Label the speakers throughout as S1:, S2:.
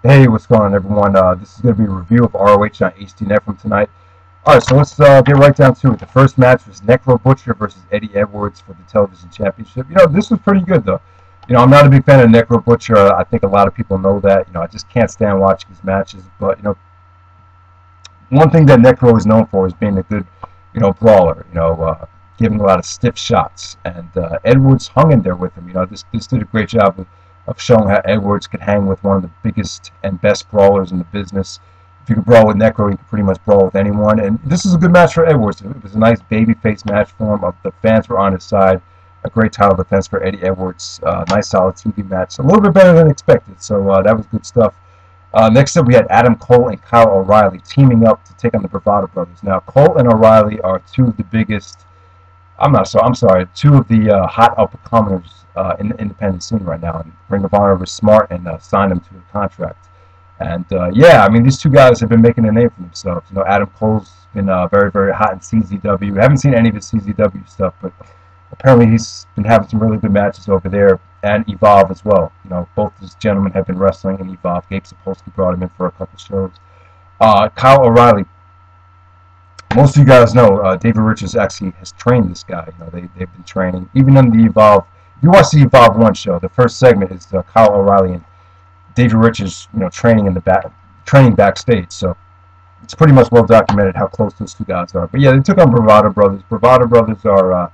S1: Hey, what's going on, everyone? This is going to be a review of ROH on HDNet from tonight. All right, so let's get right down to it. The first match was Necro Butcher versus Eddie Edwards for the television championship. This was pretty good, though. I'm not a big fan of Necro Butcher. I think a lot of people know that. I just can't stand watching his matches. But, one thing that Necro is known for is being a good, brawler, giving a lot of stiff shots. And Edwards hung in there with him. This did a great job of showing how Edwards could hang with one of the biggest and best brawlers in the business. If you can brawl with Necro, you can pretty much brawl with anyone. And this is a good match for Edwards. It was a nice babyface match for him. The fans were on his side. A great title defense for Eddie Edwards. Nice solid TV match. A little bit better than expected. So that was good stuff. Next up, we had Adam Cole and Kyle O'Reilly teaming up to take on the Bravado brothers. Now, Cole and O'Reilly are two of the biggest. Two of the hot up-and-comers in the independent scene right now. And Ring of Honor was smart and signed them to a contract. And yeah, these two guys have been making a name for themselves. Adam Cole's been very, very hot in CZW. I haven't seen any of his CZW stuff, but apparently he's been having some really good matches over there, and Evolve as well. Both these gentlemen have been wrestling in Evolve. Gabe Sapolsky brought him in for a couple shows. Kyle O'Reilly. Most of you guys know David Richards actually has trained this guy. They've been training. Even in the Evolve, if you watch the Evolve 1 show, the first segment is Kyle O'Reilly and David Richards, training backstage. So it's pretty much well documented how close those two guys are. But yeah, they took on Bravado Brothers. Bravado Brothers are,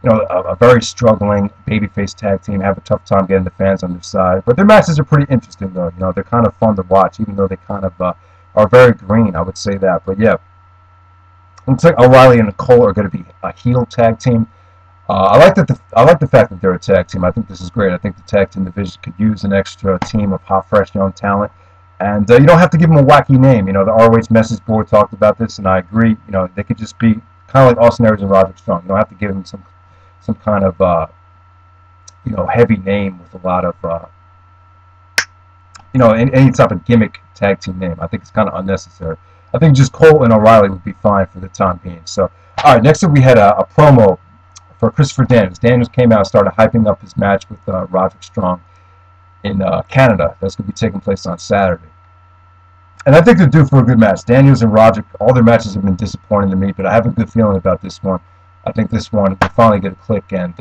S1: a very struggling babyface tag team. Have a tough time getting the fans on their side. But their matches are pretty interesting, though. They're kind of fun to watch, even though they kind of are very green. I would say that. But yeah. Looks like O'Reilly and Cole are going to be a heel tag team. I like the fact that they're a tag team. I think this is great. I think the tag team division could use an extra team of hot, fresh, young talent. And you don't have to give them a wacky name. The ROH message board talked about this, and I agree. They could just be kind of like Austin Aries and Roderick Strong. You don't have to give them some kind of heavy name with a lot of any type of gimmick tag team name. I think it's kind of unnecessary. I think just Cole and O'Reilly would be fine for the time being. So, all right, next up we had a promo for Christopher Daniels. Daniels came out and started hyping up his match with Roderick Strong in Canada. That's going to be taking place on Saturday. And I think they're due for a good match. Daniels and Roderick, all their matches have been disappointing to me, but I have a good feeling about this one. I think this one will finally get a click, and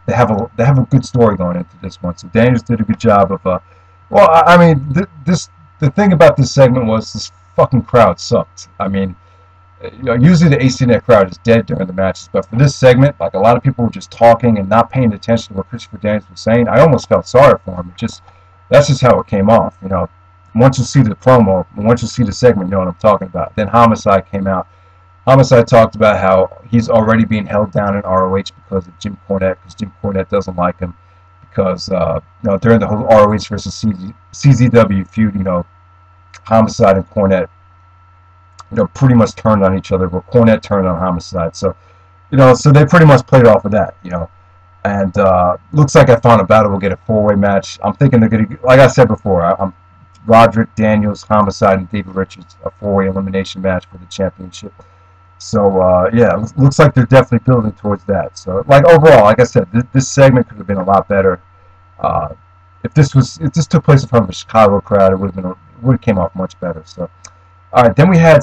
S1: they have a good story going into this one. So Daniels did a good job of, the thing about this segment was this fucking crowd sucked. Usually the HDNet crowd is dead during the matches, but for this segment, like, a lot of people were just talking and not paying attention to what Christopher Daniels was saying. I almost felt sorry for him. That's just how it came off. Once you see the promo, once you see the segment, you know what I'm talking about. Then Homicide came out. Homicide talked about how he's already being held down in ROH because of Jim Cornette, because Jim Cornette doesn't like him, because during the whole ROH versus CZW feud, Homicide and Cornette, pretty much turned on each other, but Cornette turned on Homicide. So, so they pretty much played off of that, And looks like I found a battle will get a four-way match. I'm thinking they're going to, like I said before, I'm Roderick, Daniels, Homicide, and David Richards, a four-way elimination match for the championship. So, yeah, looks like they're definitely building towards that. So, like, overall, like I said, this segment could have been a lot better. If this took place in front of a Chicago crowd, it would have came off much better. So, all right, then we had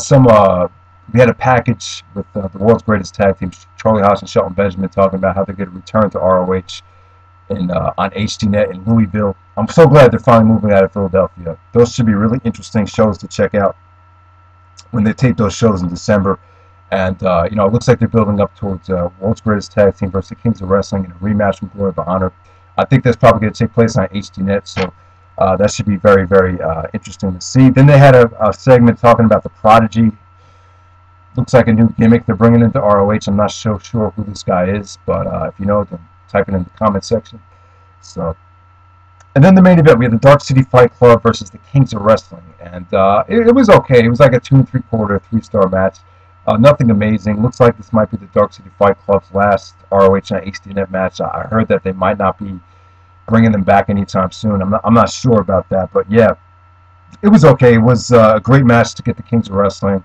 S1: we had a package with the world's greatest tag teams, Charlie Haas and Shelton Benjamin, talking about how they're going to return to ROH on HDNet in Louisville. I'm so glad they're finally moving out of Philadelphia. Those should be really interesting shows to check out when they tape those shows in December. And it looks like they're building up towards world's greatest tag team versus the Kings of Wrestling in a rematch from Glory of Honor. I think that's probably going to take place on HDNet, so that should be very, very interesting to see. Then they had a segment talking about the Prodigy. Looks like a new gimmick they're bringing into ROH. I'm not so sure who this guy is, but if you know, then type it in the comment section. So, and then the main event, we had the Dark City Fight Club versus the Kings of Wrestling, and it was okay. It was like a 2 3/4, 3-star match. Nothing amazing. Looks like this might be the Dark City Fight Club's last ROH and HDNet match. I heard that they might not be bringing them back anytime soon. I'm not sure about that, but yeah, it was okay. It was a great match to get the Kings of Wrestling.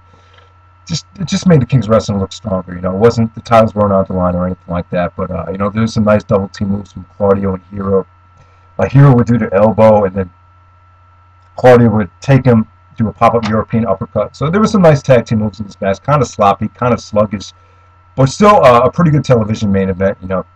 S1: It just made the Kings of Wrestling look stronger. It wasn't the titles weren't on the line or anything like that, but there's some nice double team moves from Claudio and Hero. Hero would do the elbow, and then Claudia would take him, do a pop-up European uppercut. So there were some nice tag team moves in this match. Kind of sloppy, kind of sluggish, but still a pretty good television main event. You know,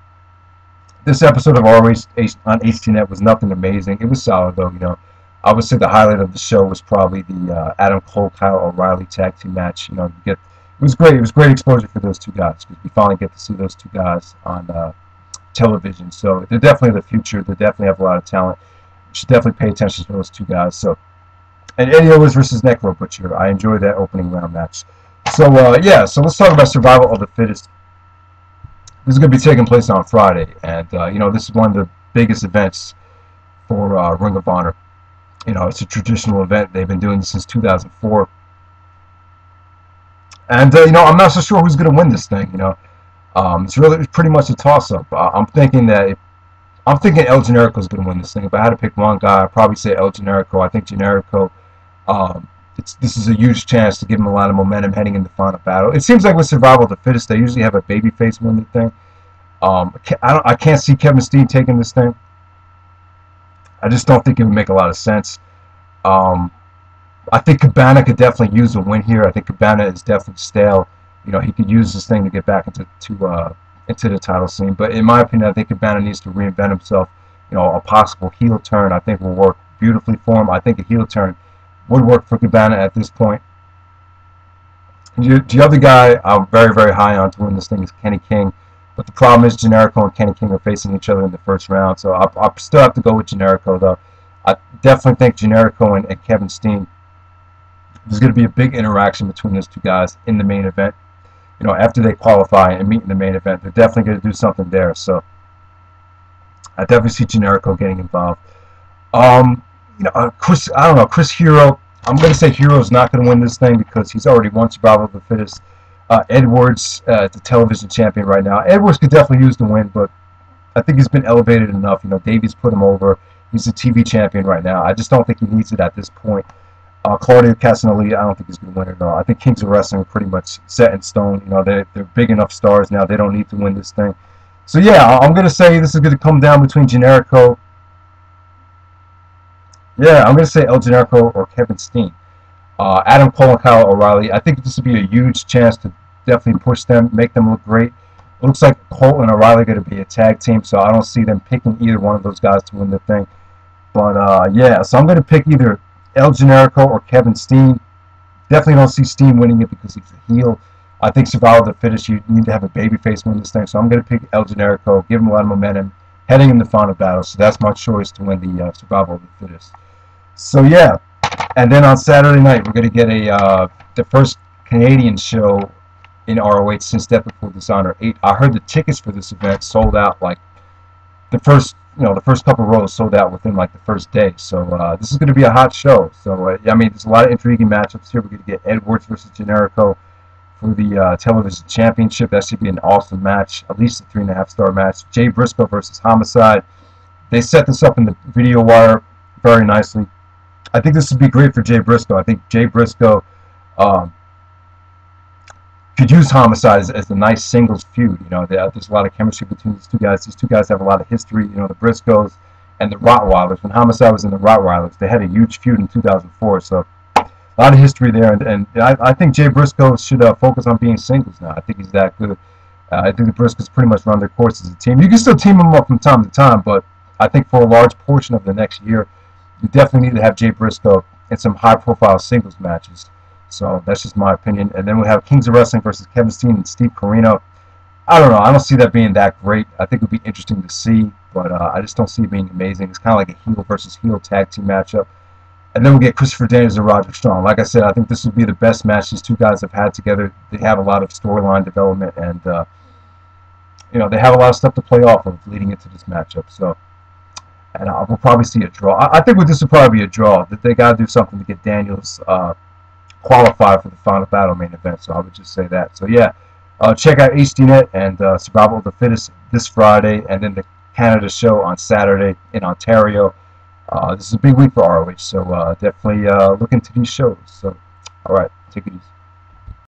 S1: this episode of ROH on HDNet was nothing amazing. It was solid though. You know, I would say the highlight of the show was probably the Adam Cole Kyle O'Reilly tag team match. You know, it was great. It was great exposure for those two guys because we finally get to see those two guys on television. So they're definitely the future. They definitely have a lot of talent. You should definitely pay attention to those two guys. So, and Eddie Edwards versus Necro Butcher. I enjoyed that opening round match. So yeah, so let's talk about Survival of the Fittest. This is going to be taking place on Friday, and you know, this is one of the biggest events for Ring of Honor. You know, it's a traditional event. They've been doing this since 2004, and you know, I'm not so sure who's going to win this thing. You know, it's pretty much a toss-up. I'm thinking El Generico is going to win this thing. If I had to pick one guy, I'd probably say El Generico. I think Generico. This is a huge chance to give him a lot of momentum heading into the final battle. It seems like with Survival of the Fittest, they usually have a babyface win the thing. I can't see Kevin Steen taking this thing. I just don't think it would make a lot of sense. I think Cabana could definitely use a win here. I think Cabana is definitely stale. You know, he could use this thing to get back into the title scene. But in my opinion, I think Cabana needs to reinvent himself. You know, a possible heel turn I think will work beautifully for him. I think a heel turn would work for Cabana at this point. The other guy I'm very, very high on to win this thing is Kenny King. But the problem is Generico and Kenny King are facing each other in the first round. So I still have to go with Generico, though. I definitely think Generico and Kevin Steen, there's going to be a big interaction between those two guys in the main event. You know, after they qualify and meet in the main event, they're definitely going to do something there. So I definitely see Generico getting involved. You know, Chris Hero. I'm going to say Hero's not going to win this thing because he's already won Survival of the Fittest. Edwards, the television champion right now. Edwards could definitely use the win, but I think he's been elevated enough. You know, Davies put him over. He's a TV champion right now. I just don't think he needs it at this point. Claudio Castagnoli, I don't think he's going to win it at all. I think Kings of Wrestling are pretty much set in stone. You know, they're big enough stars now. They don't need to win this thing. So yeah, I'm going to say this is going to come down between Generico. Yeah, I'm going to say El Generico or Kevin Steen. Adam Cole and Kyle O'Reilly. I think this would be a huge chance to definitely push them, make them look great. It looks like Cole and O'Reilly are going to be a tag team, so I don't see them picking either one of those guys to win the thing. But yeah, so I'm going to pick either El Generico or Kevin Steen. Definitely don't see Steen winning it because he's a heel. I think Survival of the Fittest, you need to have a babyface win this thing, so I'm going to pick El Generico, give him a lot of momentum, heading in the final battle. So that's my choice to win the Survival of the Fittest. So yeah, and then on Saturday night we're going to get the first Canadian show in ROH since Death Before Dishonor 8. I heard the tickets for this event sold out like the first couple rows sold out within like the first day. So this is going to be a hot show. So I mean, there's a lot of intriguing matchups here. We're going to get Edwards versus Generico for the television championship. That should be an awesome match, at least a 3.5-star match. Jay Briscoe versus Homicide. They set this up in the video wire very nicely. I think this would be great for Jay Briscoe. I think Jay Briscoe could use Homicide as a nice singles feud. You know, there's a lot of chemistry between these two guys. These two guys have a lot of history. You know, the Briscoes and the Rottweilers. When Homicide was in the Rottweilers, they had a huge feud in 2004. So a lot of history there. And I think Jay Briscoe should focus on being singles now. I think he's that good. I think the Briscoes pretty much run their course as a team. You can still team them up from time to time, but I think for a large portion of the next year, you definitely need to have Jay Briscoe in some high-profile singles matches. So that's just my opinion. And then we have Kings of Wrestling versus Kevin Steen and Steve Corino. I don't know. I don't see that being that great. I think it would be interesting to see, but I just don't see it being amazing. It's kind of like a heel versus heel tag team matchup. And then we get Christopher Daniels and Roderick Strong. Like I said, I think this would be the best match these two guys have had together. They have a lot of storyline development, and you know, they have a lot of stuff to play off of leading into this matchup. So. And we'll probably see a draw. I think this will probably be a draw. That they got to do something to get Daniels qualified for the final battle main event. So I would just say that. So yeah, check out HDNet and Survival of the Fittest this Friday, and then the Canada show on Saturday in Ontario. This is a big week for ROH, so definitely look into these shows. So all right, take it easy.